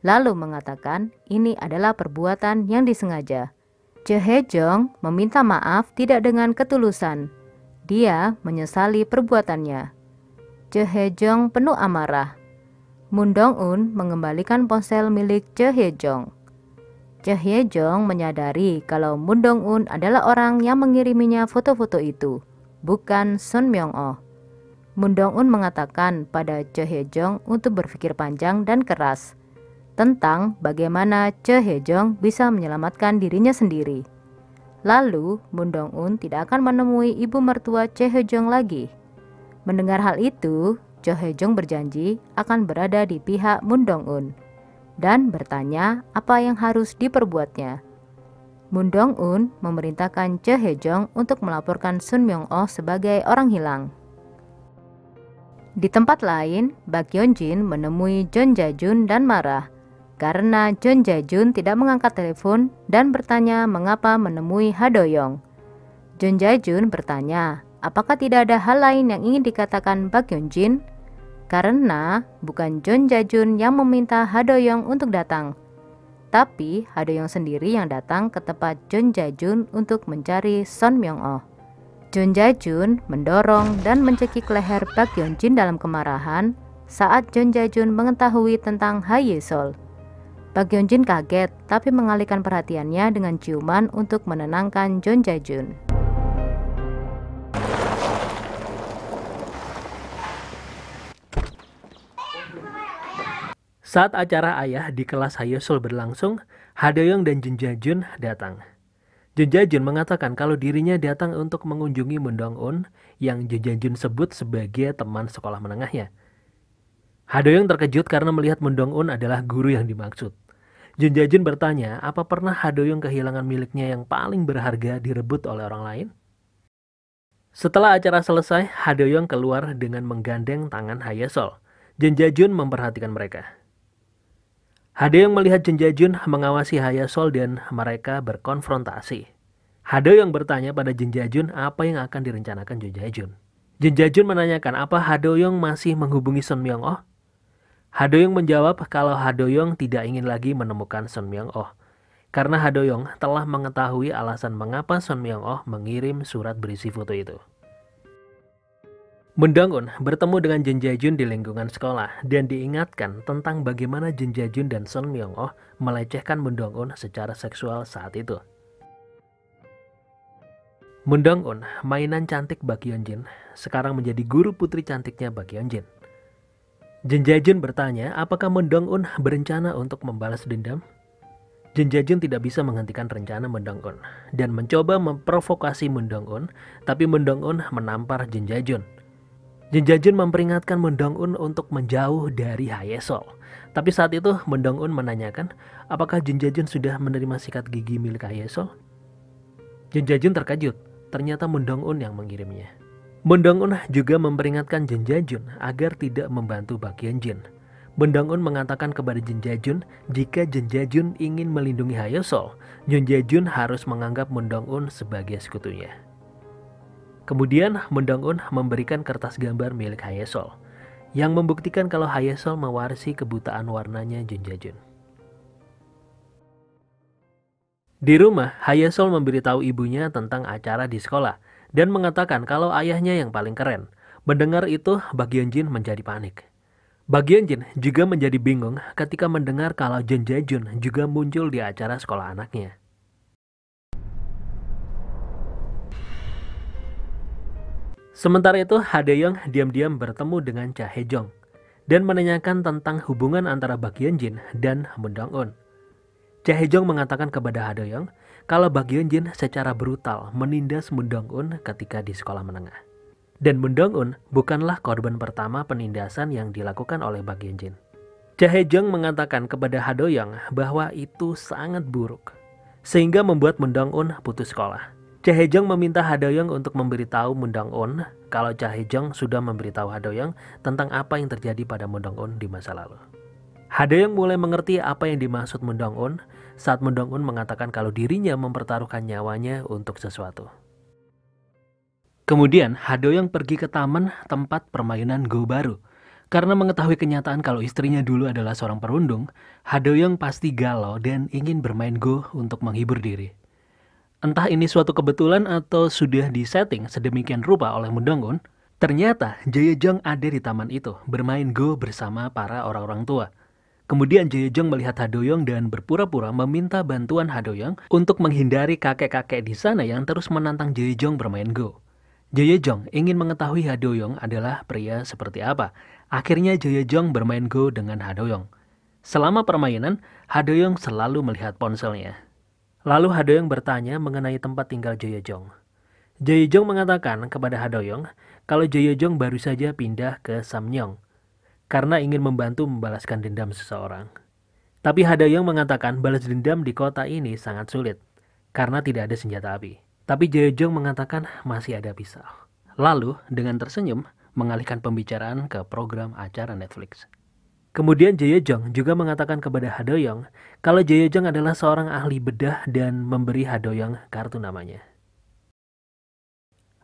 Lalu mengatakan ini adalah perbuatan yang disengaja. Cho Hye-jong meminta maaf tidak dengan ketulusan. Dia menyesali perbuatannya. Cho Hye-jong penuh amarah. Moon Dong-un mengembalikan ponsel milik Cho Hye-jong. Cho Hye-jong menyadari kalau Moon Dong-un adalah orang yang mengiriminya foto-foto itu, bukan Sun Myung-oh. Moon Dong-un mengatakan pada Cho Hye-jong untuk berpikir panjang dan keras tentang bagaimana Cho Hye-jong bisa menyelamatkan dirinya sendiri. Lalu, Moon Dong-un tidak akan menemui ibu mertua Cho Hye-jong lagi. Mendengar hal itu, Cho Hye-jong berjanji akan berada di pihak Moon Dong-un dan bertanya apa yang harus diperbuatnya. Moon Dong-un memerintahkan Cho Hye-jong untuk melaporkan Sun Myung-oh sebagai orang hilang. Di tempat lain, Bak Yeon-jin menemui Jeon Ja-jun dan marah karena Jeon Ja-jun tidak mengangkat telepon dan bertanya mengapa menemui Ha Do-young. Jeon Ja-jun bertanya, apakah tidak ada hal lain yang ingin dikatakan Bak Yeon-jin? Karena bukan Jeon Ja-jun yang meminta Ha Do-young untuk datang, tapi Ha Do-young sendiri yang datang ke tempat Jeon Ja-jun untuk mencari Sun Myung-oh. Jeon Ja-jun mendorong dan mencekik leher Bak Yeon-jin dalam kemarahan saat Jeon Ja-jun mengetahui tentang Ha Ye-sol. Bak Yeon-jin kaget tapi mengalihkan perhatiannya dengan ciuman untuk menenangkan Jeon Ja-jun. Saat acara ayah di kelas Ha Ye-sol berlangsung, Ha Do-young dan Jeon Ja-jun datang. Jeon Ja-jun mengatakan kalau dirinya datang untuk mengunjungi Moon Dong-un yang Jeon Ja-jun sebut sebagai teman sekolah menengahnya. Ha Do-young terkejut karena melihat Moon Dong-un adalah guru yang dimaksud. Jeon Ja-jun bertanya apa pernah Ha Do-young kehilangan miliknya yang paling berharga direbut oleh orang lain. Setelah acara selesai, Ha Do-young keluar dengan menggandeng tangan Ha Ye-sol. Jeon Ja-jun memperhatikan mereka. Ha Do-young melihat Jeon Ja-jun mengawasi Ha Ye-sol dan mereka berkonfrontasi. Ha Do-young bertanya pada Jeon Ja-jun apa yang akan direncanakan Jeon Ja-jun. Jeon Ja-jun menanyakan apa Ha Do-young masih menghubungi Sun Myung-oh. Ha Do-young menjawab kalau Ha Do-young tidak ingin lagi menemukan Sun Myung-oh karena Ha Do-young telah mengetahui alasan mengapa Sun Myung-oh mengirim surat berisi foto itu. Moon Dong-un bertemu dengan Jeon Ja-jun di lingkungan sekolah dan diingatkan tentang bagaimana Jeon Ja-jun dan Sun Myung-oh melecehkan Moon Dong-un secara seksual saat itu. Moon Dong-un, mainan cantik Bak Yeon-jin, sekarang menjadi guru putri cantiknya Bak Yeon-jin. Jeon Ja-jun bertanya apakah Moon Dong-un berencana untuk membalas dendam. Jeon Ja-jun tidak bisa menghentikan rencana Moon Dong-un dan mencoba memprovokasi Moon Dong-un, tapi Moon Dong-un menampar Jeon Ja-jun. Jeon Ja-jun memperingatkan Moon Dong-un untuk menjauh dari Ha Ye-sol. Tapi saat itu Moon Dong-un menanyakan apakah Jeon Ja-jun sudah menerima sikat gigi milik Ha Ye-sol. Jeon Ja-jun terkejut, ternyata Moon Dong-un yang mengirimnya. Moon Dong-un juga memperingatkan Jeon Ja-jun agar tidak membantu Bak Yeon-jin. Moon Dong-un mengatakan kepada Jeon Ja-jun jika Jeon Ja-jun ingin melindungi Ha Ye-sol, Jeon Ja-jun harus menganggap Moon Dong-un sebagai sekutunya. Kemudian Moon Dong-un memberikan kertas gambar milik Ha Ye-sol yang membuktikan kalau Ha Ye-sol mewarisi kebutaan warnanya Jeon Ja-jun. Di rumah, Ha Ye-sol memberitahu ibunya tentang acara di sekolah dan mengatakan kalau ayahnya yang paling keren. Mendengar itu, Bak Yeon-jin menjadi panik. Bak Yeon-jin juga menjadi bingung ketika mendengar kalau Jeon Ja-jun juga muncul di acara sekolah anaknya. Sementara itu, Ha Do-young diam-diam bertemu dengan Cha Hae-jong dan menanyakan tentang hubungan antara Bak Yeon-jin dan Moon Dong-un. Jae-jong mengatakan kepada Ha-do-young kalau Bak Yeon-jin secara brutal menindas Moon Dong-un ketika di sekolah menengah. Dan Moon Dong-un bukanlah korban pertama penindasan yang dilakukan oleh Bak Yeon-jin. Jae-jong mengatakan kepada Ha-do-young bahwa itu sangat buruk, sehingga membuat Moon Dong-un putus sekolah. Jae-jong meminta Ha-do-young untuk memberitahu Moon Dong-un kalau Jae-jong sudah memberitahu Ha-do-young tentang apa yang terjadi pada Moon Dong-un di masa lalu. Ha-do-young mulai mengerti apa yang dimaksud Moon Dong-un saat Moon Dong-un mengatakan kalau dirinya mempertaruhkan nyawanya untuk sesuatu. Kemudian Ha-do-young pergi ke taman tempat permainan Go baru. Karena mengetahui kenyataan kalau istrinya dulu adalah seorang perundung, Ha-do-young pasti galau dan ingin bermain Go untuk menghibur diri. Entah ini suatu kebetulan atau sudah disetting sedemikian rupa oleh Moon Dong-un, ternyata Jae-jong ada di taman itu bermain Go bersama para orang-orang tua. Kemudian Jae-jong melihat Ha-do-young dan berpura-pura meminta bantuan Ha-do-young untuk menghindari kakek-kakek di sana yang terus menantang Jae-jong bermain Go. Jae-jong ingin mengetahui Ha-do-young adalah pria seperti apa. Akhirnya Jae-jong bermain Go dengan Ha-do-young. Selama permainan, Ha-do-young selalu melihat ponselnya. Lalu Ha-do-young bertanya mengenai tempat tinggal Jae-jong. Jae-jong mengatakan kepada Ha-do-young kalau Jae-jong baru saja pindah ke Samyong karena ingin membantu membalaskan dendam seseorang. Tapi Ha-do-young mengatakan balas dendam di kota ini sangat sulit karena tidak ada senjata api. Tapi Jae-jong mengatakan masih ada pisau. Lalu dengan tersenyum mengalihkan pembicaraan ke program acara Netflix. Kemudian Jae-jong juga mengatakan kepada Ha-do-young kalau Jae-jong adalah seorang ahli bedah dan memberi Ha-do-young kartu namanya.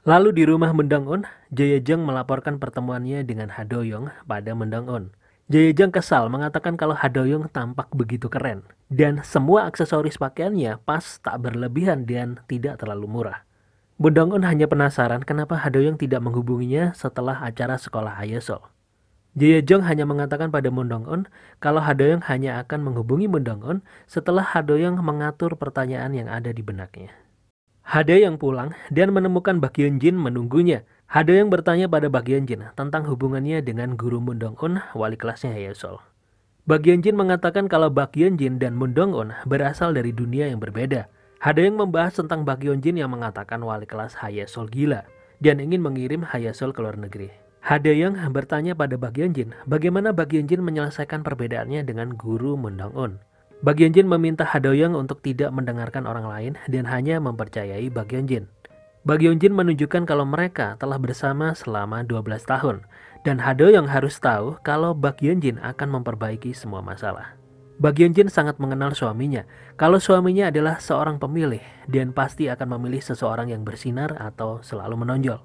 Lalu di rumah Moon Dong-un, Jae-jong melaporkan pertemuannya dengan Ha-do-young pada Moon Dong-un. Jae-jong kesal mengatakan kalau Ha-do-young tampak begitu keren dan semua aksesoris pakaiannya pas tak berlebihan dan tidak terlalu murah. Moon Dong-un hanya penasaran kenapa Ha-do-young tidak menghubunginya setelah acara sekolah Hayeol. Jae-jong hanya mengatakan pada Moon Dong-un kalau Ha-do-young hanya akan menghubungi Moon Dong-un setelah Ha-do-young mengatur pertanyaan yang ada di benaknya. Ha-do-young pulang dan menemukan Bak Yeon-jin menunggunya. Ha-do-young bertanya pada Bak Yeon-jin tentang hubungannya dengan guru Moon Dong-un, wali kelasnya Hayeol. Bak Yeon-jin mengatakan kalau Bak Yeon-jin dan Moon Dong-un berasal dari dunia yang berbeda. Ha-do-young membahas tentang Bak Yeon-jin yang mengatakan wali kelas Hayeol gila dan ingin mengirim Hayeol ke luar negeri. Ha-do-young bertanya pada Bak Yeon-jin bagaimana Bak Yeon-jin menyelesaikan perbedaannya dengan guru Moon Dong-un. Bak Yeon-jin meminta Ha-do-young untuk tidak mendengarkan orang lain dan hanya mempercayai Bak Yeon-jin. Bak Yeon-jin menunjukkan kalau mereka telah bersama selama 12 tahun dan Ha-do-young harus tahu kalau Bak Yeon-jin akan memperbaiki semua masalah. Bak Yeon-jin sangat mengenal suaminya, kalau suaminya adalah seorang pemilih dan pasti akan memilih seseorang yang bersinar atau selalu menonjol.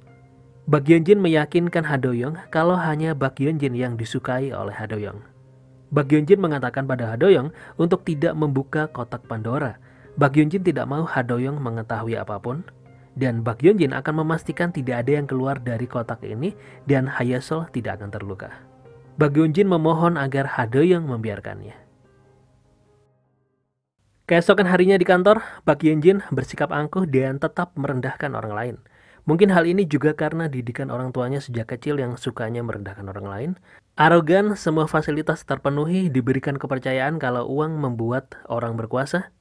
Bak Yeon-jin meyakinkan Ha-do-young kalau hanya Bak Yeon-jin yang disukai oleh Ha-do-young. Bak Yeon-jin mengatakan pada Ha-do-young untuk tidak membuka kotak Pandora. Bak Yeon-jin tidak mau Ha-do-young mengetahui apapun, dan Bak Yeon-jin akan memastikan tidak ada yang keluar dari kotak ini dan Hayeol tidak akan terluka. Bak Yeon-jin memohon agar Ha-do-young membiarkannya. Keesokan harinya di kantor, Bak Yeon-jin bersikap angkuh dan tetap merendahkan orang lain. Mungkin hal ini juga karena didikan orang tuanya sejak kecil yang sukanya merendahkan orang lain. Arogan, semua fasilitas terpenuhi, diberikan kepercayaan kalau uang membuat orang berkuasa.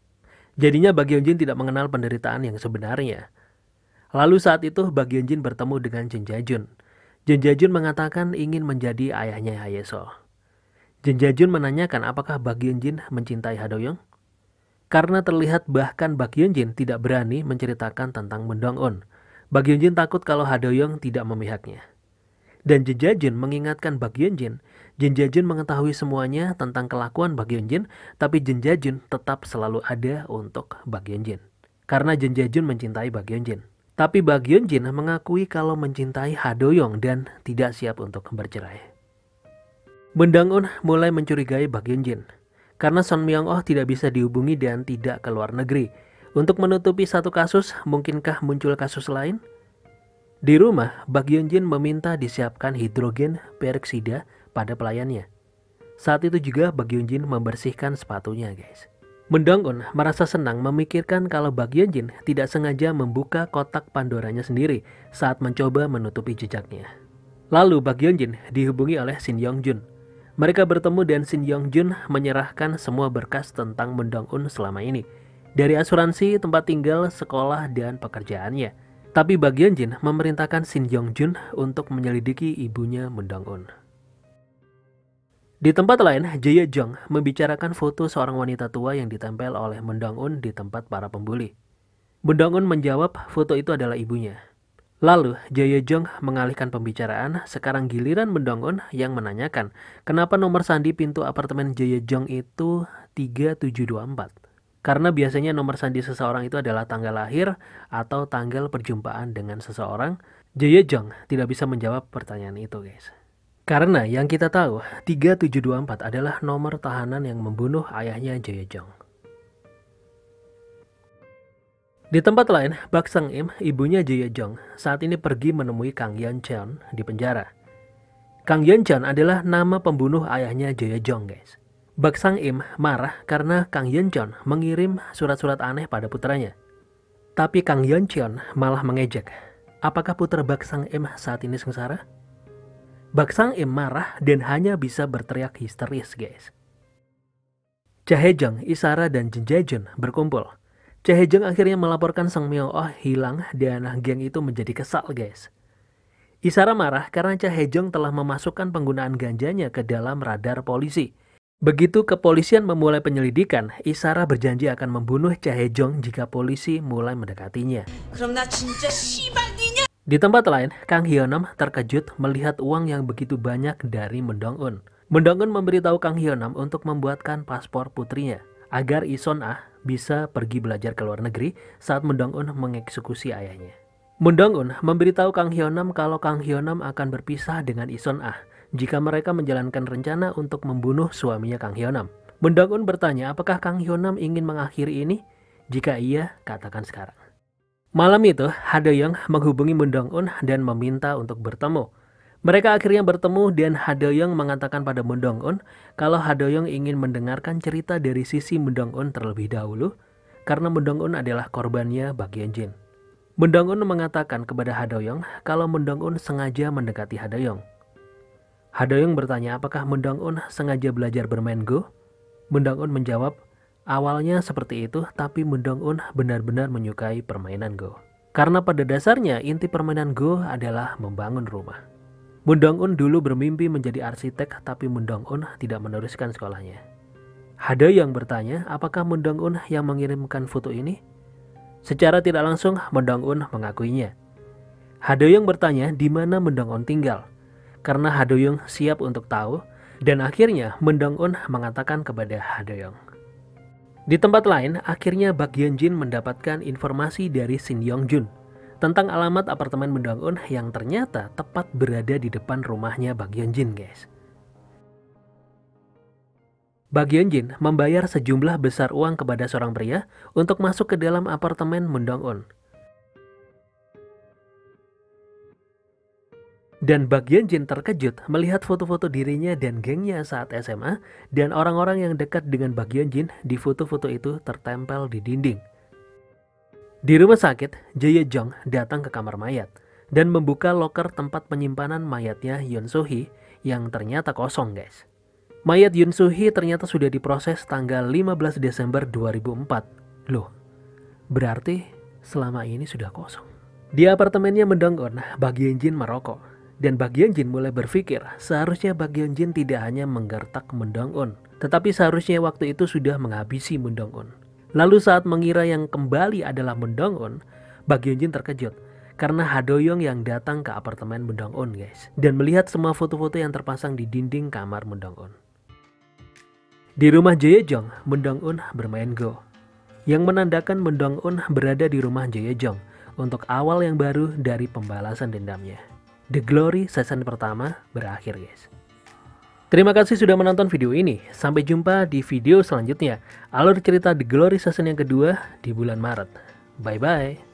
Jadinya Bak Yeon-jin tidak mengenal penderitaan yang sebenarnya. Lalu saat itu Bak Yeon-jin bertemu dengan Jin Ja-jun. Jin Ja-jun mengatakan ingin menjadi ayahnya Hayeol. Jin Ja-jun menanyakan apakah Bak Yeon-jin mencintai Ha-do-young. Karena terlihat bahkan Bak Yeon-jin tidak berani menceritakan tentang Moon Dong-un. Bak Yeon-jin takut kalau Ha-do-young tidak memihaknya. Dan Jin Ja-jun mengingatkan Bak Yeon-jin. Jin Ja-jun mengetahui semuanya tentang kelakuan Bak Yeon-jin, tapi Jin Ja-jun tetap selalu ada untuk Bak Yeon-jin. Karena Jin Ja-jun mencintai Bak Yeon-jin. Tapi Bak Yeon-jin mengakui kalau mencintai Ha-do-young dan tidak siap untuk bercerai. Moon Dong-un mulai mencurigai Bak Yeon-jin. Karena Son Myung-oh tidak bisa dihubungi dan tidak ke luar negeri. Untuk menutupi satu kasus, mungkinkah muncul kasus lain? Di rumah, Bak Yeon-jin meminta disiapkan hidrogen peroksida pada pelayannya. Saat itu juga Bak Yeon-jin membersihkan sepatunya, guys. Moon Dong-un merasa senang memikirkan kalau Bak Yeon-jin tidak sengaja membuka kotak Pandoranya sendiri saat mencoba menutupi jejaknya. Lalu Bak Yeon-jin dihubungi oleh Shin Yong-jun. Mereka bertemu dan Shin Yong-jun menyerahkan semua berkas tentang Moon Dong-un selama ini. Dari asuransi, tempat tinggal, sekolah, dan pekerjaannya. Tapi Bak Yeon-jin memerintahkan Shin Yong-jun untuk menyelidiki ibunya Moon Dong-un. Di tempat lain, Jae Jong membicarakan foto seorang wanita tua yang ditempel oleh Moon Dong-un di tempat para pembuli. Moon Dong-un menjawab foto itu adalah ibunya. Lalu, Jae Jong mengalihkan pembicaraan, sekarang giliran Moon Dong-un yang menanyakan kenapa nomor sandi pintu apartemen Jae Jong itu 3724. Karena biasanya nomor sandi seseorang itu adalah tanggal lahir atau tanggal perjumpaan dengan seseorang, Jae Jong tidak bisa menjawab pertanyaan itu, guys. Karena yang kita tahu, 3724 adalah nomor tahanan yang membunuh ayahnya Jae Jong. Di tempat lain, Bak Sang-im, ibunya Jae Jong, saat ini pergi menemui Kang Yeon-cheon di penjara. Kang Yeon-cheon adalah nama pembunuh ayahnya Jae Jong, guys. Bak Sang-im marah karena Kang Yeon-cheon mengirim surat-surat aneh pada putranya. Tapi Kang Yeon-cheon malah mengejek. Apakah putra Bak Sang-im saat ini sengsara? Bak Sang-im marah dan hanya bisa berteriak histeris, guys. Cha-hae-jung, Isara, dan Jin Jae-jun berkumpul. Cha-hae-jung akhirnya melaporkan Song Myo-oh hilang dan geng itu menjadi kesal, guys. Isara marah karena Cha-hae-jung telah memasukkan penggunaan ganjanya ke dalam radar polisi. Begitu kepolisian memulai penyelidikan, Isara berjanji akan membunuh Cha-hae-jung jika polisi mulai mendekatinya. Di tempat lain, Kang Hyo-nam terkejut melihat uang yang begitu banyak dari Moon Dong-un. Moon Dong-un memberitahu Kang Hyo-nam untuk membuatkan paspor putrinya agar Lee Son-ah bisa pergi belajar ke luar negeri saat Moon Dong-un mengeksekusi ayahnya. Moon Dong-un memberitahu Kang Hyo-nam kalau Kang Hyo-nam akan berpisah dengan Lee Son-ah jika mereka menjalankan rencana untuk membunuh suaminya Kang Hyo-nam. Moon Dong-un bertanya apakah Kang Hyo-nam ingin mengakhiri ini? Jika iya, katakan sekarang. Malam itu, Ha Do-young menghubungi Moon Dong-un dan meminta untuk bertemu. Mereka akhirnya bertemu dan Ha Do-young mengatakan pada Moon Dong-un kalau Ha Do-young ingin mendengarkan cerita dari sisi Moon Dong-un terlebih dahulu karena Moon Dong-un adalah korbannya Bak Yeon-jin. Moon Dong-un mengatakan kepada Ha Do-young kalau Moon Dong-un sengaja mendekati Ha Do-young. Ha Do-young bertanya apakah Moon Dong-un sengaja belajar bermain Go? Moon Dong-un menjawab, awalnya seperti itu tapi Moon Dong-un benar-benar menyukai permainan Go. Karena pada dasarnya inti permainan Go adalah membangun rumah. Moon Dong-un dulu bermimpi menjadi arsitek tapi Moon Dong-un tidak meneruskan sekolahnya. Ha Do-young bertanya apakah Moon Dong-un yang mengirimkan foto ini? Secara tidak langsung Moon Dong-un mengakuinya. Ha Do-young bertanya di mana Moon Dong-un tinggal. Karena Ha Do-young siap untuk tahu dan akhirnya Moon Dong-un mengatakan kepada Ha Do-young. Di tempat lain, akhirnya Bak Yeon-jin mendapatkan informasi dari Shin Yong-jun tentang alamat apartemen Moon Dong-un yang ternyata tepat berada di depan rumahnya Bak Yeon-jin, guys. Bak Yeon-jin membayar sejumlah besar uang kepada seorang pria untuk masuk ke dalam apartemen Moon Dong-un. Dan Bak Yeon-jin terkejut melihat foto-foto dirinya dan gengnya saat SMA dan orang-orang yang dekat dengan Bak Yeon-jin di foto-foto itu tertempel di dinding. Di rumah sakit, Jae Jong datang ke kamar mayat dan membuka loker tempat penyimpanan mayatnya Yoon So-hee yang ternyata kosong, guys. Mayat Yoon So-hee ternyata sudah diproses tanggal 15 Desember 2004. Loh, berarti selama ini sudah kosong. Di apartemennya Moon Dong-un, Bak Yeon-jin merokok. Dan Bak Yeon-jin mulai berpikir seharusnya Bak Yeon-jin tidak hanya menggertak Moon Dong-un, tetapi seharusnya waktu itu sudah menghabisi Moon Dong-un. Lalu saat mengira yang kembali adalah Moon Dong-un, Bak Yeon-jin terkejut karena Ha Do-young yang datang ke apartemen Moon Dong-un, guys, dan melihat semua foto-foto yang terpasang di dinding kamar Moon Dong-un. Di rumah Jae Jong, Moon Dong-un bermain Go, yang menandakan Moon Dong-un berada di rumah Jae Jong untuk awal yang baru dari pembalasan dendamnya. The Glory season pertama berakhir, guys. Terima kasih sudah menonton video ini. Sampai jumpa di video selanjutnya. Alur cerita The Glory season yang kedua di bulan Maret. Bye-bye.